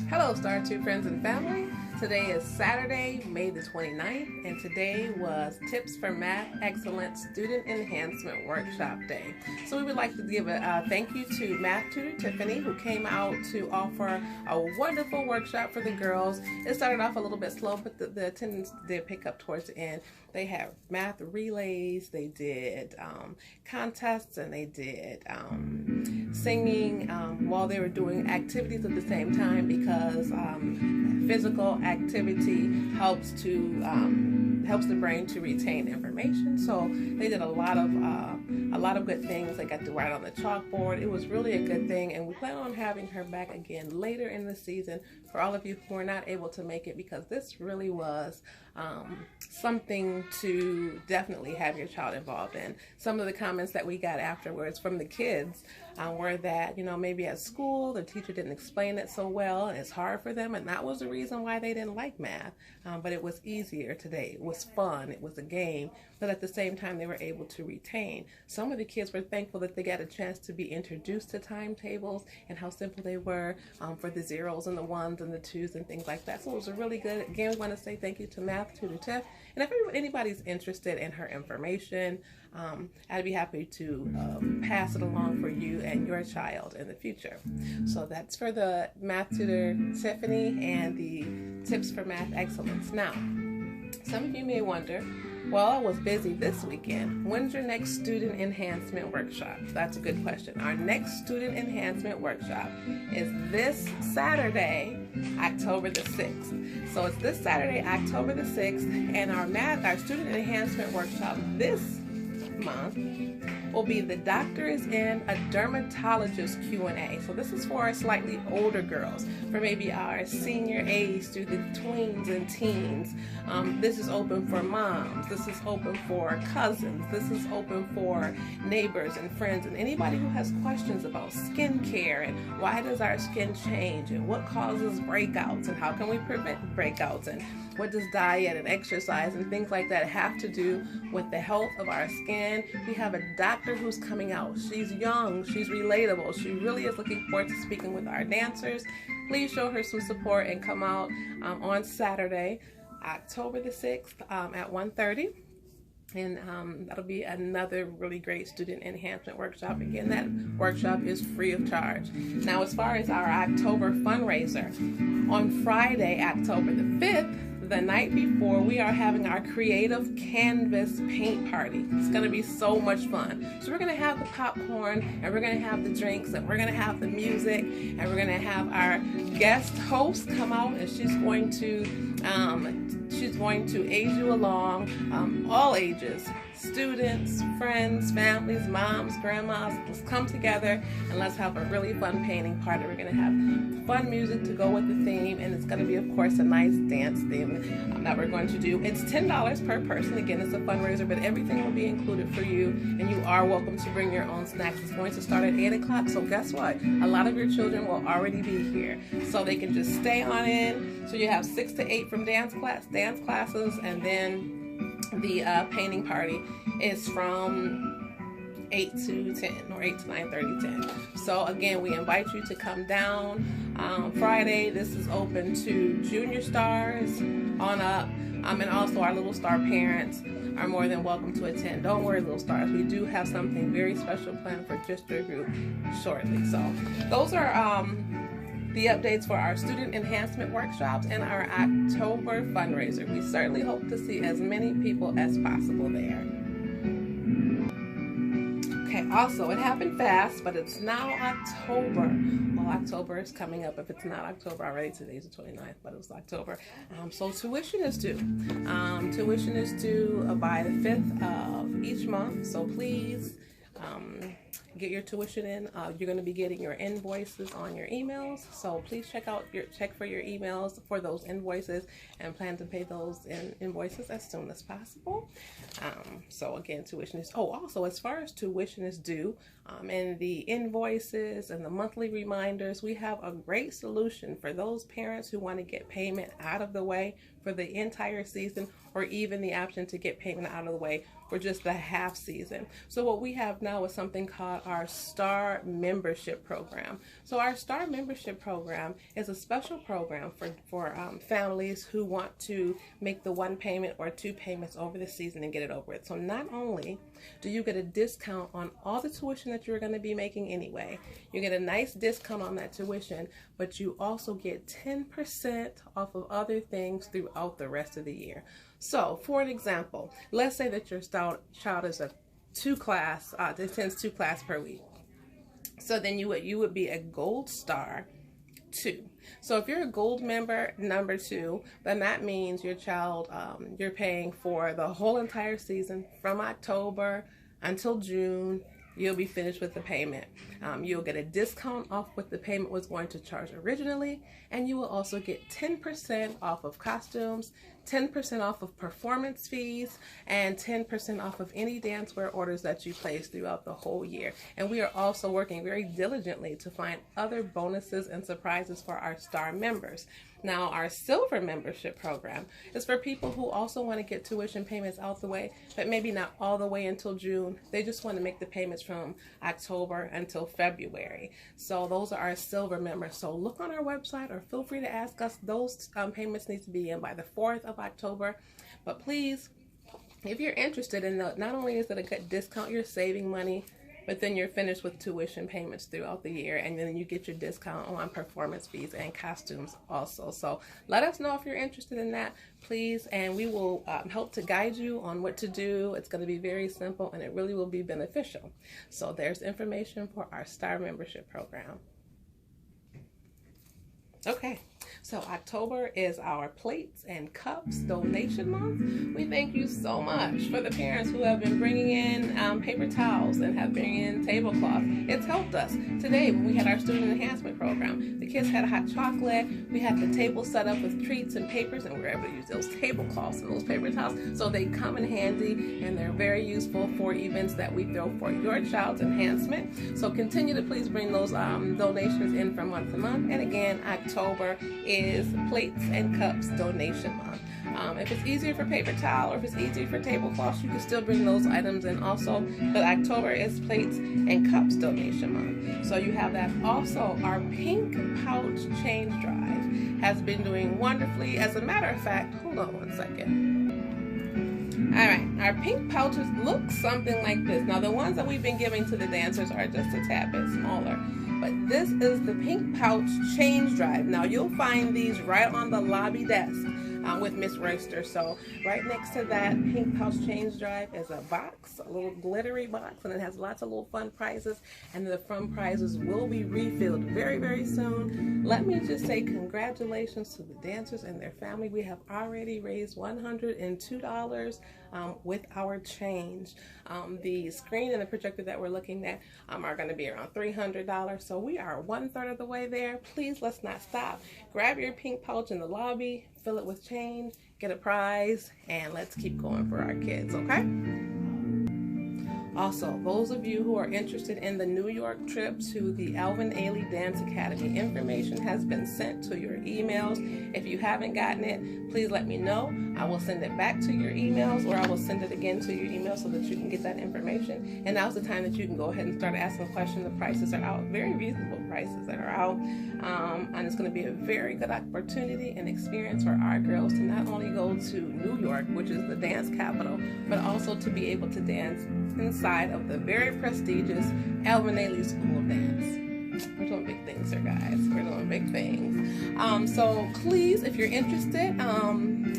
Hello, Star 2 friends and family. Today is Saturday, May the 29th, and today was Tips for Math Excellence Student Enhancement Workshop Day. So we would like to give a thank you to Math Tutor Tiffany, who came out to offer a wonderful workshop for the girls. It started off a little bit slow, but the attendance did pick up towards the end. They had math relays, they did contests, and they did singing while they were doing activities at the same time, because physical activity helps the brain to retain information. So they did a lot of good things. They got to write on the chalkboard. It was really a good thing, and we plan on having her back again later in the season for all of you who are not able to make it, because this really was something to definitely have your child involved in. Some of the comments that we got afterwards from the kids were that, maybe at school the teacher didn't explain it so well and it's hard for them, and that was the reason why they didn't like math. But it was easier today. It was fun. It was a game, but at the same time they were able to retain. Some of the kids were thankful that they got a chance to be introduced to timetables and how simple they were for the zeros and the ones and the twos and things like that. So it was a really good. Again, we want to say thank you to Math Tutor Tiff, and if anybody's interested in her information, I'd be happy to pass it along for you and your child in the future. So that's for the Math Tutor Tiffany and the Tips for Math Excellence. Now, some of you may wonder, well, I was busy this weekend. When's your next Student Enhancement Workshop? That's a good question. Our next Student Enhancement Workshop is this Saturday, October the 6th. So it's this Saturday, October the 6th, and our Student Enhancement Workshop this month will be the Doctor is in a Dermatologist Q&A. So this is for our slightly older girls, for maybe our senior age through the tweens and teens. This is open for moms. This is open for cousins. This is open for neighbors and friends, and anybody who has questions about skincare and why does our skin change and what causes breakouts and how can we prevent breakouts and what does diet and exercise and things like that have to do with the health of our skin. We have a doctor who's coming out. She's young, she's relatable, she really is looking forward to speaking with our dancers. Please show her some support and come out on Saturday, October the 6th at 1:30. And that'll be another really great student enhancement workshop. Again, that workshop is free of charge. Now, as far as our October fundraiser, on Friday, October the 5th, the night before, we are having our creative canvas paint party. It's going to be so much fun. So we're going to have the popcorn, and we're going to have the drinks, and we're going to have the music, and we're going to have our guest host come out, and she's going to aid you along, all ages, students, friends, families, moms, grandmas. Let's come together and let's have a really fun painting party. We're going to have fun music to go with the theme, and it's going to be, of course, a nice dance theme that we're going to do. It's $10 per person. Again, it's a fundraiser, but everything will be included for you, and you are welcome to bring your own snacks. It's going to start at 8 o'clock, so guess what? A lot of your children will already be here, so they can just stay on in. So you have 6 to 8 from dance classes, and then the painting party is from 8 to 10 or 8 to 9:30, 10. So again, we invite you to come down Friday. This is open to junior stars on up, and also our little star parents are more than welcome to attend. Don't worry, little stars, we do have something very special planned for just your group shortly. So those are the updates for our student enhancement workshops and our October fundraiser. We certainly hope to see as many people as possible there. Okay, also, it happened fast, but it's now October. Well, October is coming up. If it's not October already, today's the 29th, but it was October. So tuition is due. Tuition is due by the 5th of each month, so please get your tuition in. You're going to be getting your invoices on your emails, so please check for your emails for those invoices and plan to pay those invoices as soon as possible. So again, tuition is also, as far as tuition is due and the invoices and the monthly reminders, we have a great solution for those parents who want to get payment out of the way for the entire season, or even the option to get payment out of the way for just the half season. So what we have now is something called called our Star Membership Program. So our Star Membership Program is a special program for families who want to make the one payment or two payments over the season and get it over with. So not only do you get a discount on all the tuition that you're going to be making anyway, you get a nice discount on that tuition, but you also get 10% off of other things throughout the rest of the year. So for an example, let's say that your child is a attends 2 classes per week. So then you would be a Gold Star 2. So if you're a Gold member number 2, then that means your child, you're paying for the whole entire season from October until June. You'll be finished with the payment. You'll get a discount off what the payment was going to charge originally, and you will also get 10% off of costumes, 10% off of performance fees, and 10% off of any dancewear orders that you place throughout the whole year. And we are also working very diligently to find other bonuses and surprises for our Star members. Now, our Silver Membership Program is for people who also want to get tuition payments out the way, but maybe not all the way until June. They just want to make the payments from October until February. So those are our Silver members. So look on our website or feel free to ask us. Those payments need to be in by the 4th of October. But please, if you're interested in that, not only is it a good discount, you're saving money, but then you're finished with tuition payments throughout the year, and then you get your discount on performance fees and costumes also. So let us know if you're interested in that, please, and we will help to guide you on what to do. It's going to be very simple, and it really will be beneficial. So there's information for our Star Membership Program. Okay, so October is our Plates and Cups donation month. We thank you so much for the parents who have been bringing in paper towels and have been bringing in tablecloth. It's helped us. Today, when we had our Student Enhancement Program, the kids had hot chocolate. We had the table set up with treats and papers, and we were able to use those tablecloths and those paper towels. So they come in handy, and they're very useful for events that we throw for your child's enhancement. So continue to please bring those donations in from month to month. And again, October is Plates and Cups donation month. If it's easier for paper towel or if it's easier for tablecloths, you can still bring those items in also. But October is Plates and Cups donation month. So you have that. Also, our Pink Pouch Change Drive has been doing wonderfully. As a matter of fact, hold on one second. All right, our pink pouches look something like this. Now, the ones that we've been giving to the dancers are just a tad bit smaller. But this is the Pink Pouch Change Drive. Now, you'll find these right on the lobby desk with Miss Royster. So right next to that Pink Pouch Change Drive is a box, a little glittery box, and it has lots of little fun prizes. And the fun prizes will be refilled very, very soon. Let me just say congratulations to the dancers and their family. We have already raised $102 with our change. The screen and the projector that we're looking at are going to be around $300. So we are 1/3 of the way there. Please, let's not stop. Grab your pink pouch in the lobby, fill it with change, get a prize, and let's keep going for our kids, okay? Also, those of you who are interested in the New York trip to the Alvin Ailey Dance Academy, information has been sent to your emails. If you haven't gotten it, please let me know. I will send it back to your emails, or I will send it again to your email so that you can get that information. And now's the time that you can go ahead and start asking questions. The prices are out, very reasonable prices that are out. And it's going to be a very good opportunity and experience for our girls to not only go to New York, which is the dance capital, but also to be able to dance inside of the very prestigious Alvin Ailey School of Dance. We're doing big things here, guys. We're doing big things. So please, if you're interested,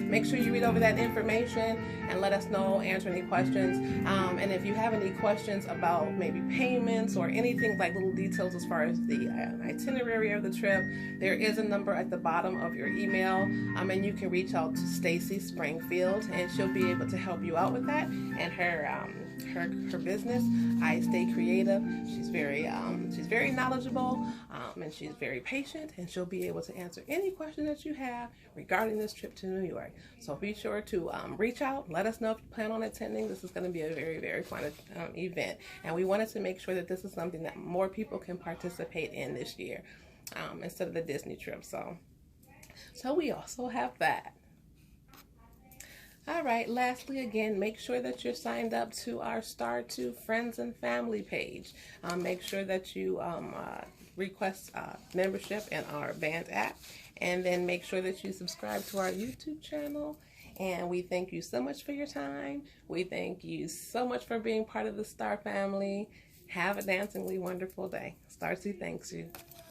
make sure you read over that information and let us know, answer any questions. And if you have any questions about maybe payments or anything like little details as far as the itinerary of the trip, there is a number at the bottom of your email, and you can reach out to Stacy Springfield, and she'll be able to help you out with that. And her business, I Stay Creative. She's very knowledgeable, and she's very patient, and she'll be able to answer any question that you have regarding this trip to New York. So be sure to reach out, let us know if you plan on attending. This is going to be a very, very fun event, and we wanted to make sure that this is something that more people can participate in this year, instead of the Disney trip. So we also have that. All right, lastly, again, make sure that you're signed up to our Star 2 Friends and Family page. Make sure that you request membership in our band app, and then make sure that you subscribe to our YouTube channel. And we thank you so much for your time. We thank you so much for being part of the Star family. Have a dancingly wonderful day. Star 2 thanks you.